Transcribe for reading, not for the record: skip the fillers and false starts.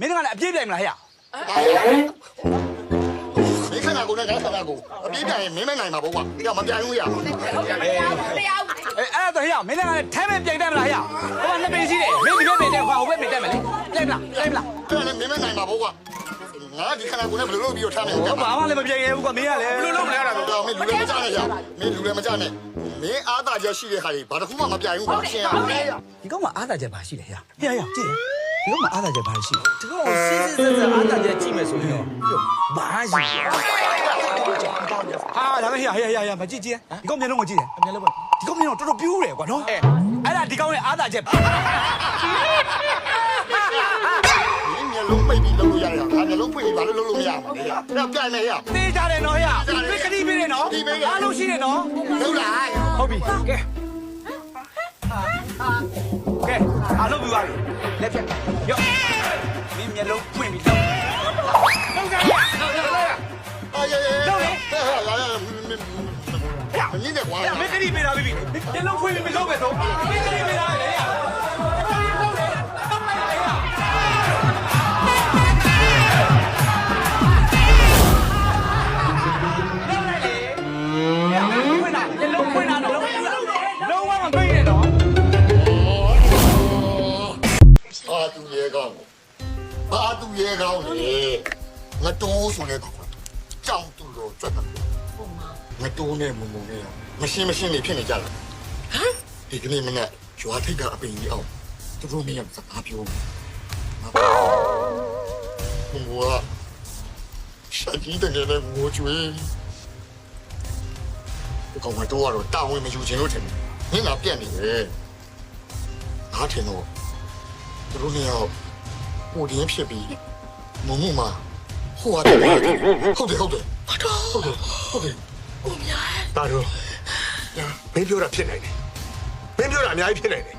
မင်းကလည်းအပြည့်ပြိုင်မလားဟဲ့ 你看那股那看那股，别变没买奶嘛不管，要么变有呀。 အဲ့တော့ဟဲ့မင်းကလည်းထဲမဲ့ပြိုင်တယ်မလားဟဲ့ဟိုကနှစ်ပင်ရှိတယ်မင်းဒီဘက်ပင်တဲ့ခွာဟိုဘက်ပင်တက်မယ်လေပြိုင်မလားပြိုင်မလား 对了，没买奶嘛不管，你看那股那不是比我差没有 ဘာမှလည်းမပြိုင်ရဘူးကွာမင်းကလည်း ဘယ်လိုလုပ်မလဲအဲ့ဒါတော့မင်းလူလည်းမကြနဲ့ရမင်းလူလည်းမကြနဲ့မင်းအားသာချက်ရှိတဲ့ခါကြီးဘာတစ်ခုမှမပြိုင်ဘူးကွာရှင်းရမယ် ဒီကောင်ကအားသာချက်ပါရှိတယ်ဟဲ့ကြည့်တယ်ဒီကောင်ကအားသာချက်ပါရှိတယ်ဒီကောင်ကိုစစ်အားသာချက်ကြည့်မယ်ဆိုရင်တော့ဘာရှိဟာဒါပဲဟဲ့မကြည့်ဒီကောင်မျက်လုံးကိုကြည့်တယ်မျက်လုံးပဲဒီကောင်မျက်လုံးတော်တော်ပြူးတယ်ကွာနော်အဲ့ဒါဒီကောင်ရဲ့အားသာချက် မင်းမျက်လုံးပိတ်ပြီးလုပ်လို့ရရတာမျက်လုံးပိတ်ပြီးဘာလို့လုပ်လို့မရဘူးလေအဲ့တော့ပြိုင်မယ်ရ သေးကြတယ်နော်ဟဲ့ပြကတိပေးတယ်နော်အားလုံးရှိတယ်နော် လုပ်လား ဟုတ်ပြီကဲအားလုံးပြီးပါပြီလက်ဖြတ်ရော့မင်းမျက်လုံးဖွင့်ပြီးတော့လုပ်ကြရအေးလုပ်လေမင်းနဲ့ကွာ မင်းကတိပေးတာပြီမျက်လုံးဖွင့်ပြီးမလုပ်ပဲတော့မင်းကတိပေးတာလေဘာသူရဲကောင်းလေငါတိုးဆိုလဲကောင်းကြောင်သူတော့ကြွက်တယ်ငါတိုးနဲ့မုံနဲ့မရှင်းနေဖြစ်နေကြလားဟမ်ဒီကနေ့မနေ့ကျွာထိတ်ကအပင်ကြီးအောင်သူတို့မင်းစကားပြောဘုံကရှာကြီးတဲ့လည်းငိုကြွေးဒီကောင်ကတော့တာဝန်မယူချင်လို့ထင်တယ်မင်းကပြက်နေတယ်အားထင်တော့သူတို့နေရာဟိုတင်းဖြစ်ပြီးမုံမှာဟိုရတယ်ဟုတ်တယ်ဟုတ်တယ်大叔，မင်းပြောတာဖြစ်နိုင်တယ်မင်းပြောတာအများကြီးဖြစ်နိုင်တယ်